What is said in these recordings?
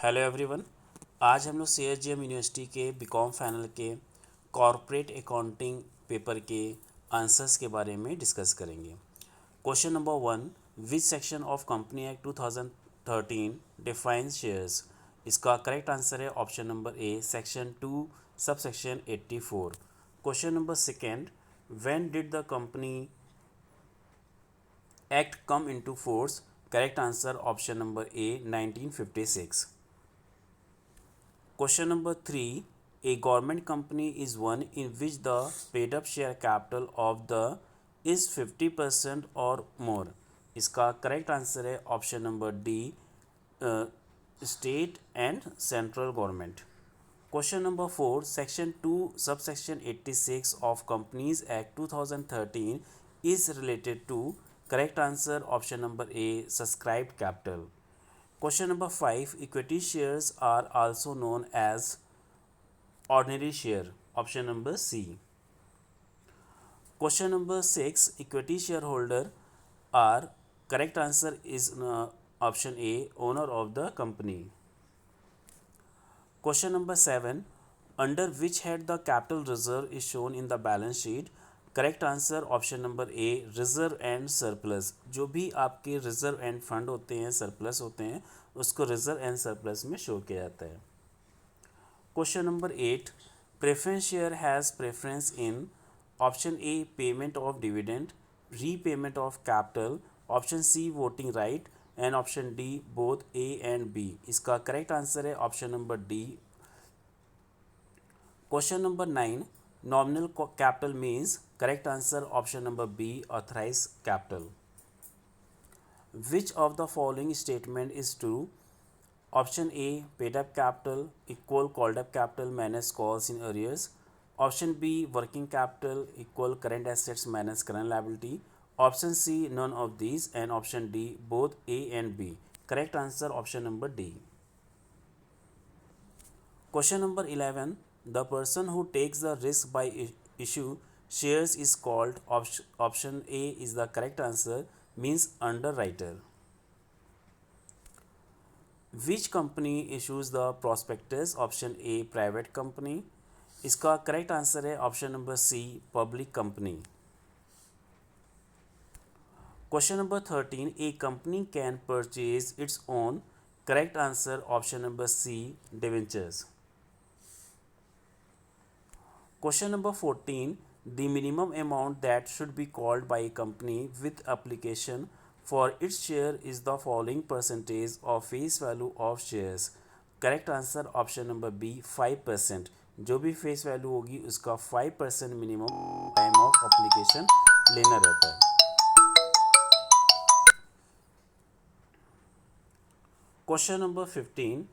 Hello everyone. आज हम लोग CSGM यूनिवर्सिटी के बीकॉम फाइनल के कॉरपोरेट अकाउंटिंग पेपर के आंसर्स के बारे में डिस्कस करेंगे। Question number 1, which section of company act 2013 defines shares? इसका करेक्ट आंसर है option number A, section 2 sub section 84। Question number second, when did the company act come into force? Correct answer option number A, 1956। Question number 3, a government company is one in which the paid up share capital of the is 50% or more. इसका correct answer है option number D, state and central government. Question number 4, section 2 subsection 86 of companies act 2013 is related to? Correct answer option number A, subscribed capital. Question number 5, equity shares are also known as ordinary share. Option number C. Question number 6, equity shareholder are, correct answer is option A, owner of the company. Question number 7, under which head the capital reserve is shown in the balance sheet? Correct answer option number A, reserve and surplus. जो भी आपके reserve end fund होते हैं, surplus होते हैं, उसको reserve and surplus में show किया जाता है। Question number 8, preference share has preference in? Option A, payment of dividend, repayment of capital, option C, voting right and option D, both A and B. इसका correct answer है option number D. Question number 9, nominal capital means? Correct answer option number B, authorized capital. Which of the following statement is true? Option A, paid up capital equal called up capital minus calls in arrears. Option B, working capital equal current assets minus current liability. Option C, none of these, and option D, both A and B. Correct answer option number D. Question number 11, the person who takes the risk by issue shares is called? Option A is the correct answer, means underwriter. Which company issues the prospectus? Option A, private company. इसका correct answer है option number C, public company. Question number 13, a company can purchase its own? Correct answer option number C, debentures. Question number 14, the minimum amount that should be called by a company with application for its share is the following percentage of face value of shares. Correct answer option number B, 5%. जो भी face value होगी उसका 5% minimum time of application लेना रहता है। Question number 15,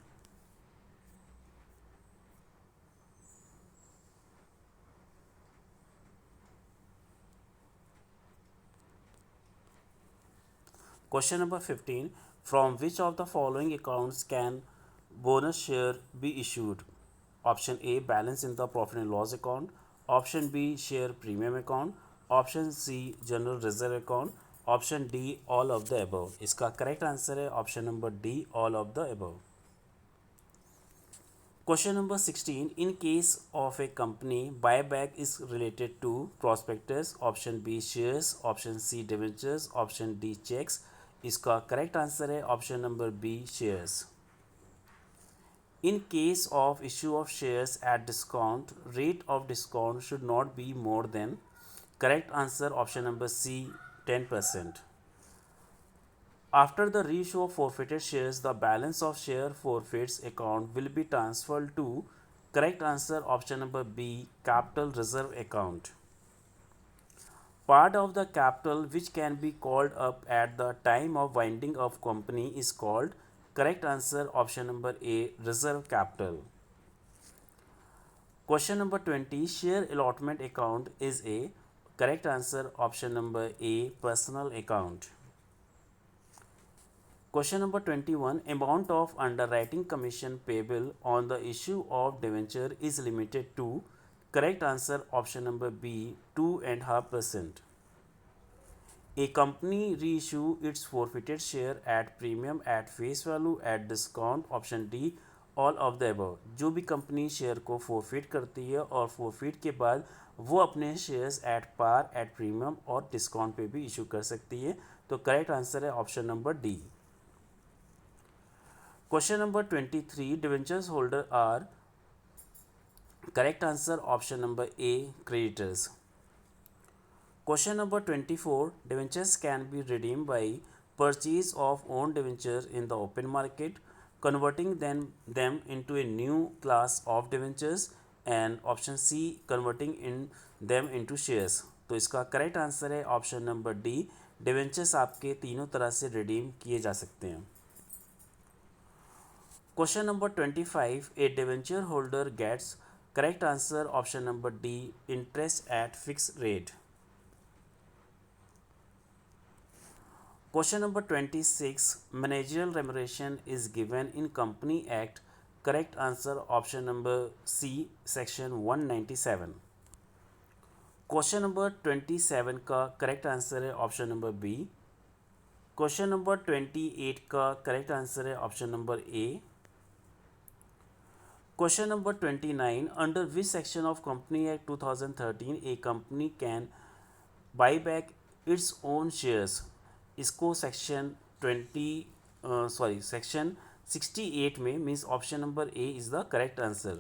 Question number 15, from which of the following accounts can bonus share be issued? Option A, balance in the profit and loss account. Option B, share premium account. Option C, general reserve account. Option D, all of the above. इसका correct answer है option number D, all of the above. Question number 16, in case of a company, buyback is related to prospectus. Option B, shares. Option C, debentures. Option D, checks. इसका correct answer है option number B, shares. In case of issue of shares at discount, rate of discount should not be more than? Correct answer option number C, 10%। After the reissue of forfeited shares, the balance of share forfeits account will be transferred to? Correct answer option number B, capital reserve account. Part of the capital which can be called up at the time of winding of company is called? Correct answer option number A, reserve capital. Question number 20, share allotment account is a? Correct answer option number A, personal account. Question number 21, amount of underwriting commission payable on the issue of debenture is limited to? Correct answer option number B, 2.5%. A company reissue its forfeited share at premium, at face value, at discount. Option D all of the above. जो भी company share को forfeit करती है और forfeit के बाद वो अपने shares at par, at premium और डिस्काउंट पे भी इशू कर सकती है. तो करेक्ट आंसर है option number D. Question number 23. Debentures holder are. Correct answer option number A creditors. Question number 24. Debentures can be redeemed by purchase of own debentures in the open market, converting them into a new class of debentures, and option C, converting them into shares. तो इसका correct answer है option number D. Debentures आपके तीनों तरह से redeem किए जा सकते हैं. Question number 25. A debenture holder gets. Correct answer option number D, interest at fix rate. Question number 26. Managerial remuneration is given in Company Act. Correct answer option number C, section 197. Question number 27 का correct answer है option number B. Question number 28 का correct answer है option number A. Question number 29. Under which section of company act 2013 a company can buy back its own shares. इसको section 68 में means option number A is the correct answer.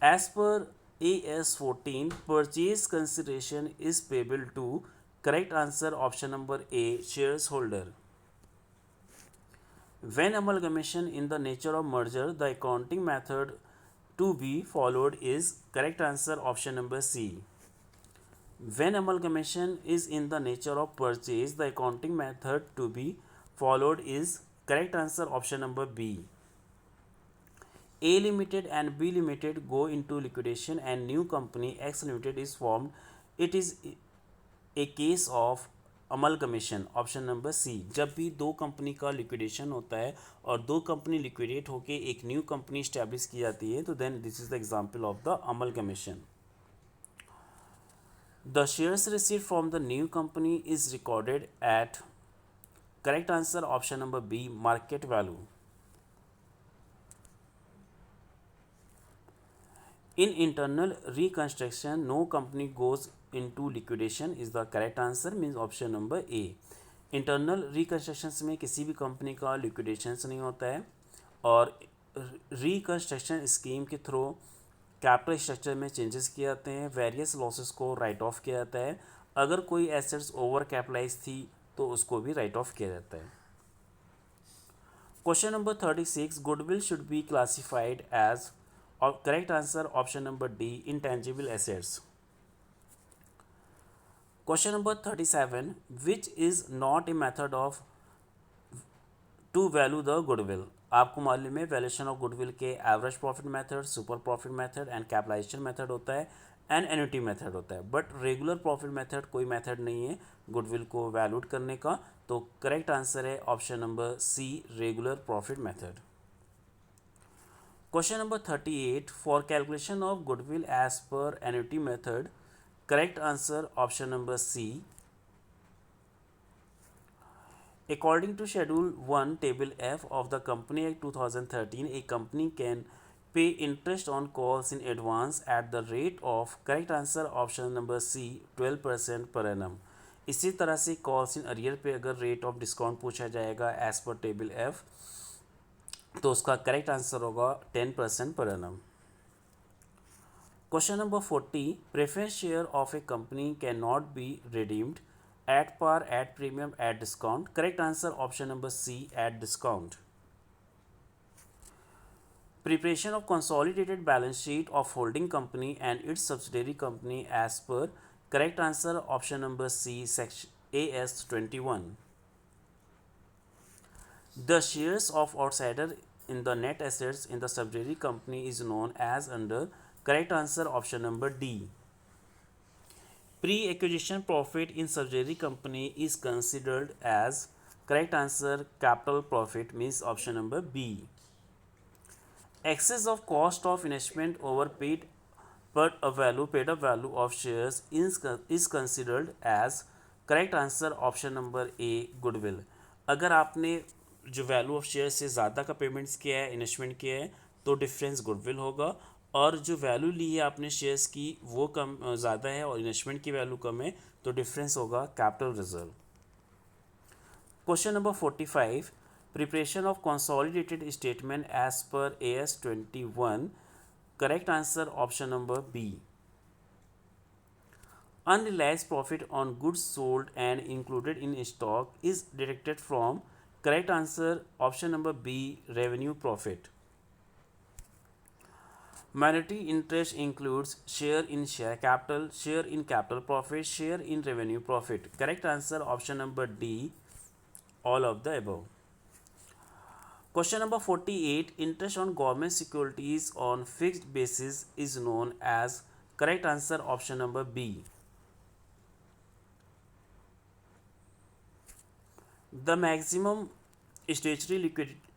As per AS 14 purchase consideration is payable to. Correct answer option number A shares holder. When amalgamation in the nature of merger, the accounting method to be followed is. Correct answer option number C. When amalgamation is in the nature of purchase, the accounting method to be followed is. Correct answer option number B. A Limited and B Limited go into liquidation and new company X Limited is formed. It is a case of amalgamation. Option number C. जब भी दो company का liquidation होता है और दो company liquidate होके एक न्यू कंपनी इस्टेब्लिश की जाती है तो then this is the example of the amalgamation. The shares received from the new company is recorded at. Correct answer option number B, market value. In internal reconstruction, no company goes into liquidation is the correct answer, means option number A. Internal reconstructions में किसी भी company का लिक्विडेशंस नहीं होता है और reconstruction scheme के through capital structure में चेंजेस किए जाते हैं. वेरियस लॉसेस को राइट ऑफ किया जाता है. अगर कोई एसेट्स ओवर कैपिटलाइज थी तो उसको भी राइट ऑफ किया जाता है. Question number 36. Goodwill should be classified as. Correct answer option number D, intangible assets. Question number 37. Which is not a method of to value the goodwill. आपको मालूम है वैल्यूएशन ऑफ गुडविल के average profit method, super profit method and capitalisation method होता है and annuity method होता है. But regular profit method कोई method नहीं है गुडविल को वैल्यूड करने का. तो करेक्ट आंसर है option number C, regular profit method. Question number 38. For calculation of goodwill as per annuity method. Correct answer option number C. According to Schedule 1, Table F of the Company Act 2013, a company can pay interest on calls in advance at the rate of. Correct answer option number C, 12% per annum. इसी तरह से calls in arrear पे अगर rate of discount पूछा जाएगा as per table F तो उसका correct answer होगा 10% पर annum. Question number 40. Preference share of A company can not be redeemed at par, at premium, at discount. Correct answer option number C, at discount. Preparation of consolidated balance sheet of holding company and its subsidiary company as per. Correct answer option number C, section AS 21. The shares of outsider in the net assets in the subsidiary company is known as under. Correct answer option number D. Pre-acquisition profit in subsidiary company is considered as. Correct answer capital profit, means option number B. Excess of cost of investment over but a value paid up value of shares is considered as correct answer option number A goodwill. अगर आपने जो value of share से ज़्यादा का payments किया है, investment किया है, तो डिफरेंस गुडविल होगा। और जो वैल्यू ली है आपने शेयर्स की वो कम ज़्यादा है और इन्वेस्टमेंट की वैल्यू कम है, तो डिफरेंस होगा capital reserve. Question number 45, preparation of consolidated statement as per AS 21। Correct answer option number B. Unrealized profit on goods sold and included in stock is deducted from correct answer option number B, revenue profit. Minority interest includes share in share capital, share in capital profit, share in revenue profit. Correct answer option number D, all of the above. Question number 48, interest on government securities on fixed basis is known as correct answer option number B. The maximum statutory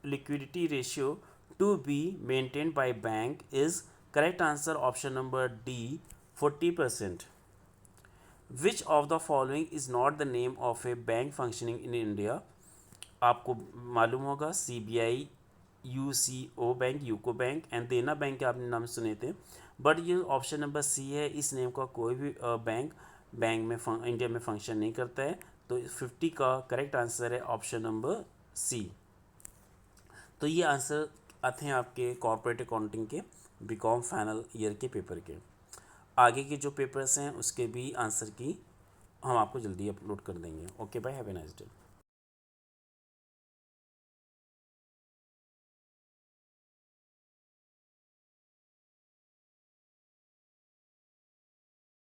liquidity ratio to be maintained by bank is correct answer option number D, 40%. Which of the following is not the name of a bank functioning in India? आपको मालूम होगा CBI, UCO bank, UCO bank and देना bank के आपने नाम सुने थे, but ये ऑप्शन नंबर सी है, इस नेम का कोई भी बैंक में इंडिया में फंक्शन नहीं करता है। तो 50 का करेक्ट आंसर है ऑप्शन नंबर सी। तो ये आंसर आते हैं आपके कॉर्पोरेट अकाउंटिंग के बीकॉम फाइनल ईयर के पेपर के। आगे के जो पेपर्स हैं उसके भी आंसर की हम आपको जल्दी अपलोड कर देंगे। Okay bye, have a nice day.